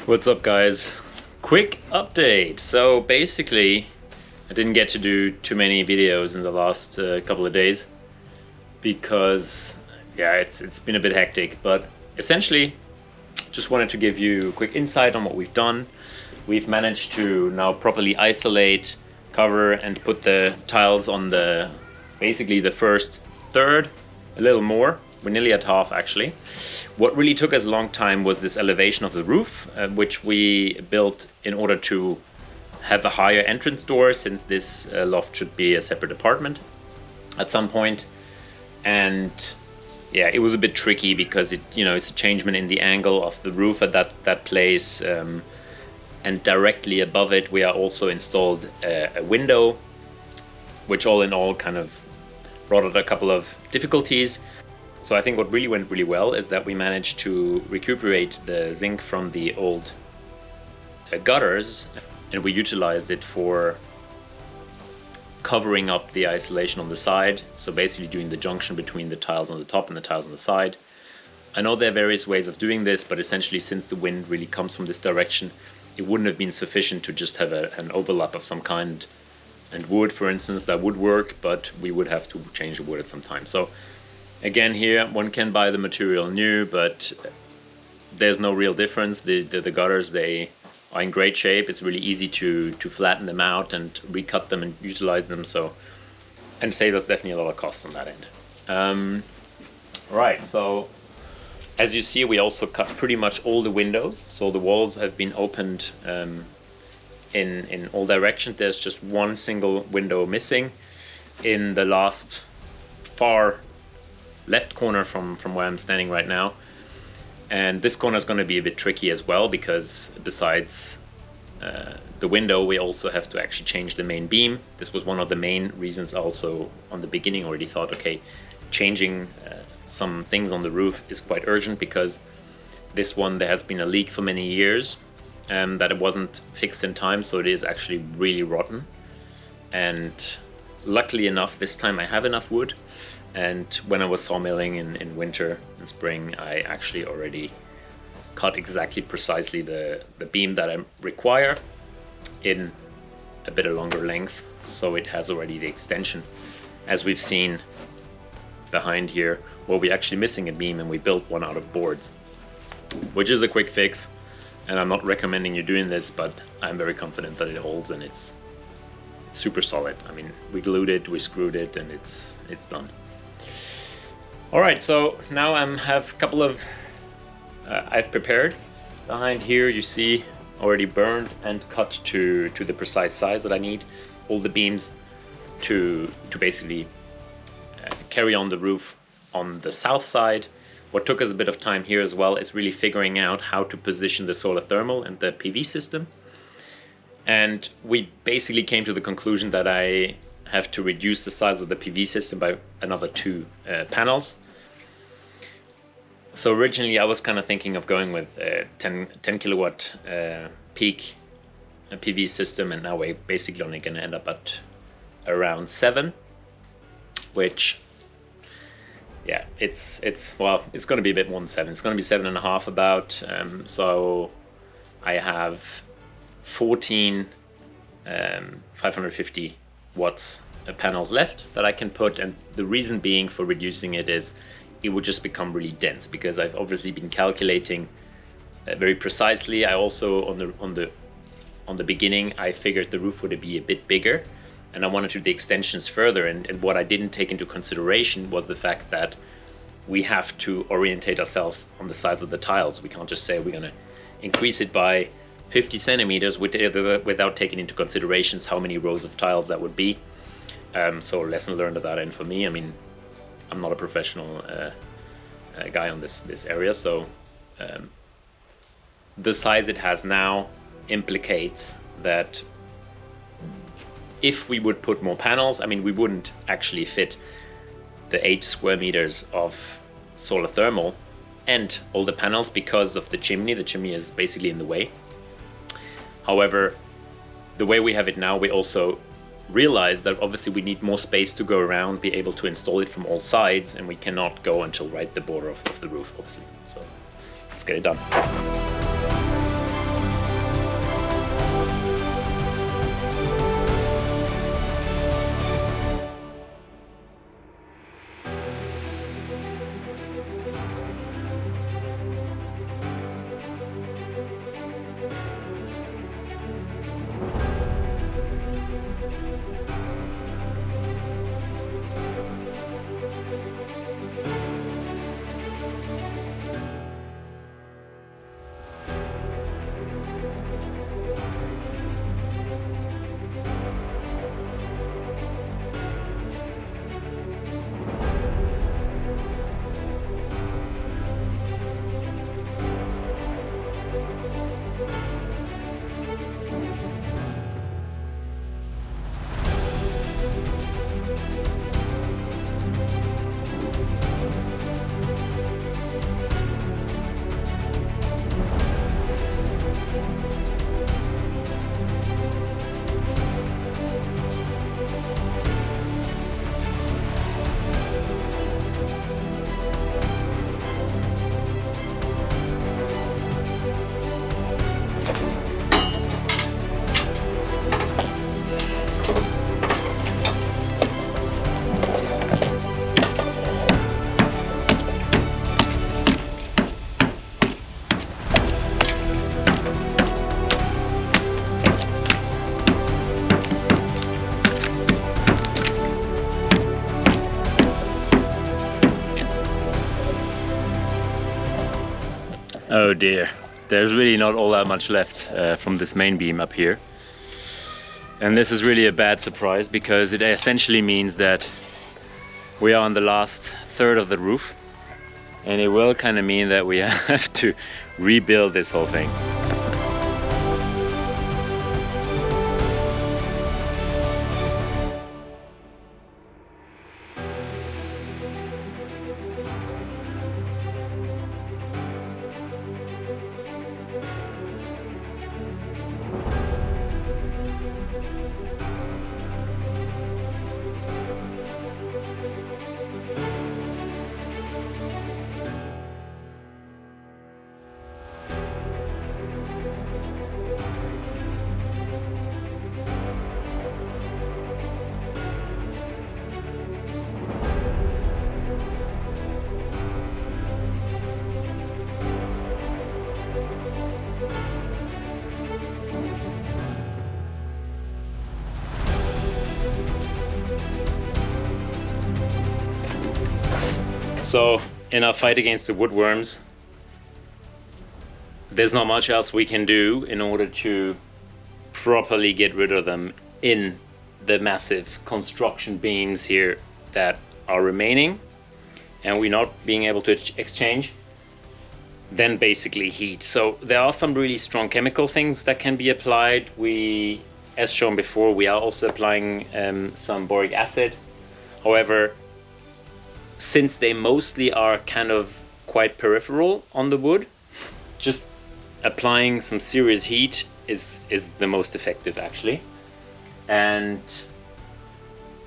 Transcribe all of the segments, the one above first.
What's up, guys? Quick update. So basically I didn't get to do too many videos in the last couple of days because it's been a bit hectic, but essentially just wanted to give you a quick insight on what we've done. We've managed to now properly isolate, cover and put the tiles on the basically the first third, a little more. We're nearly at half actually. What really took us a long time was this elevation of the roof, which we built in order to have a higher entrance door, since this loft should be a separate apartment at some point. And yeah, it was a bit tricky because it's a changement in the angle of the roof at that place, and directly above it we are also installed a window, which all in all kind of brought out a couple of difficulties. So I think what really went really well is that we managed to recuperate the zinc from the old gutters, and we utilized it for covering up the isolation on the side. So basically doing the junction between the tiles on the top and the tiles on the side. I know there are various ways of doing this, but essentially since the wind really comes from this direction, it wouldn't have been sufficient to just have an overlap of some kind. And wood, for instance, that would work, but we would have to change the wood at some time. So again, here one can buy the material new, but there's no real difference. The gutters, they are in great shape. It's really easy to flatten them out and recut them and utilize them. So, and save us definitely a lot of costs on that end. Right, so as you see, we also cut pretty much all the windows. So the walls have been opened in all directions. There's just one single window missing in the last far left corner from where I'm standing right now. And this corner is going to be a bit tricky as well, because besides the window, we also have to actually change the main beam. This was one of the main reasons. Also on the beginning already thought, okay, changing some things on the roof is quite urgent, because this one, there has been a leak for many years that it wasn't fixed in time, so it is actually really rotten. And luckily enough, this time I have enough wood. And when I was sawmilling in winter and spring, I actually already cut exactly precisely the beam that I require in a bit of longer length. So it has already the extension, as we've seen behind here, where we're actually missing a beam and we built one out of boards, which is a quick fix. And I'm not recommending you doing this, but I'm very confident that it holds and it's super solid. I mean, we glued it, we screwed it, and it's done. All right, so now I have a couple of I've prepared. Behind here you see already burned and cut to the precise size that I need. All the beams to basically carry on the roof on the south side. What took us a bit of time here as well is really figuring out how to position the solar thermal and the PV system. And we basically came to the conclusion that I have to reduce the size of the PV system by another 2 panels. So originally I was kind of thinking of going with a 10 kilowatt peak PV system, and now we're basically only going to end up at around 7, which it's going to be a bit more than 7. It's going to be 7.5 about. So I have 14 550 watts panels left that I can put, and the reason being for reducing it is it would just become really dense, because I've obviously been calculating very precisely. I also on the beginning I figured the roof would be a bit bigger, and I wanted to do the extensions further, and what I didn't take into consideration was the fact that we have to orientate ourselves on the size of the tiles. We can't just say we're going to increase it by 50 centimeters without taking into considerations how many rows of tiles that would be. So lesson learned at that end for me. I mean, I'm not a professional guy on this area, so the size it has now implicates that if we would put more panels, I mean, we wouldn't actually fit the 8 square meters of solar thermal and all the panels because of the chimney. The chimney is basically in the way. However, the way we have it now, we also realize that obviously we need more space to go around, be able to install it from all sides, and we cannot go until right the border of the roof, obviously. So let's get it done. Oh dear, there's really not all that much left from this main beam up here. And this is really a bad surprise because it essentially means that we are on the last third of the roof, and it will kind of mean that we have to rebuild this whole thing. So in our fight against the woodworms, there's not much else we can do in order to properly get rid of them in the massive construction beams here that are remaining and we're not being able to exchange. Then basically heat. So there are some really strong chemical things that can be applied. We, as shown before, we are also applying some boric acid. However, since they mostly are kind of quite peripheral on the wood, just applying some serious heat is the most effective actually. And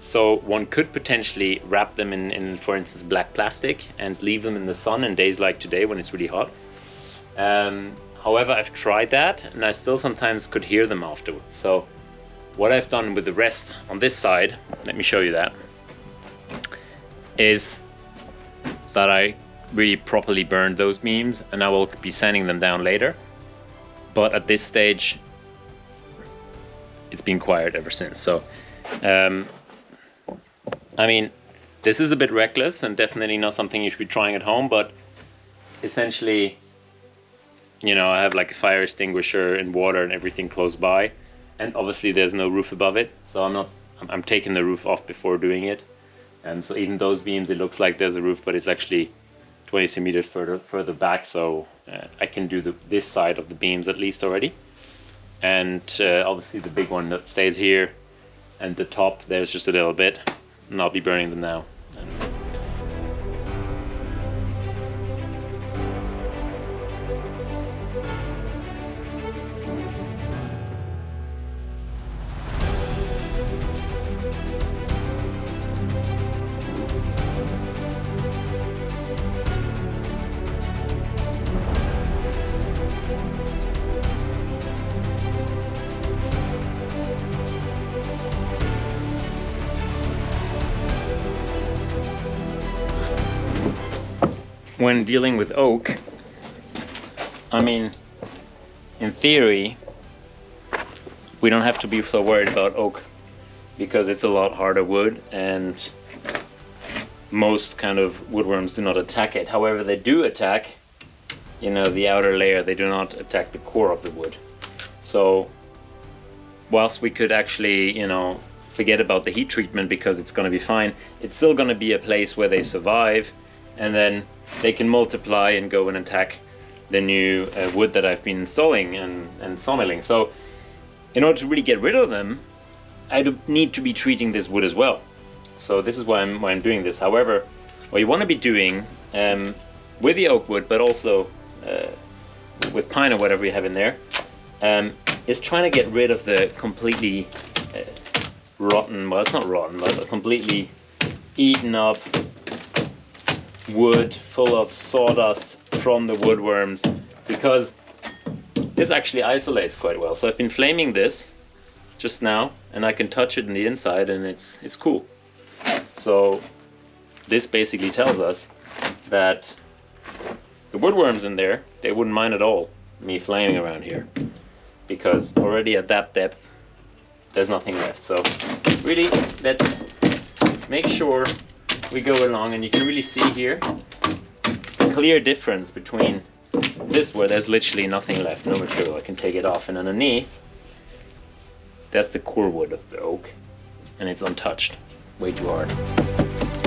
so one could potentially wrap them in for instance black plastic and leave them in the sun in days like today when it's really hot. However, I've tried that and I still sometimes could hear them afterwards. So what I've done with the rest on this side, let me show you that, is that I really properly burned those beams, and I will be sanding them down later. But at this stage, it's been quiet ever since. So, I mean, this is a bit reckless and definitely not something you should be trying at home, but essentially, you know, I have like a fire extinguisher and water and everything close by, and obviously there's no roof above it, so I'm taking the roof off before doing it. And so even those beams, it looks like there's a roof, but it's actually 20 centimeters further back. So I can do this side of the beams at least already. And obviously the big one that stays here, and the top, there's just a little bit, and I'll be burning them now. When dealing with oak, I mean, in theory, we don't have to be so worried about oak because it's a lot harder wood and most kind of woodworms do not attack it. However, they do attack, you know, the outer layer. They do not attack the core of the wood. So whilst we could actually, you know, forget about the heat treatment because it's going to be fine, it's still going to be a place where they survive, and then they can multiply and go and attack the new wood that I've been installing and sawmilling. So in order to really get rid of them, I do need to be treating this wood as well. So this is why I'm doing this. However, what you want to be doing with the oak wood, but also with pine or whatever you have in there, is trying to get rid of the completely rotten, well, it's not rotten, but completely eaten up wood full of sawdust from the woodworms, because this actually isolates quite well. So I've been flaming this just now, and I can touch it in the inside, and it's cool. So this basically tells us that the woodworms in there, they wouldn't mind at all me flaming around here, because already at that depth there's nothing left. So really, let's make sure we go along, and you can really see here a clear difference between this where there's literally nothing left, no material. I can take it off, and underneath, that's the core wood of the oak, and it's untouched. Way too hard.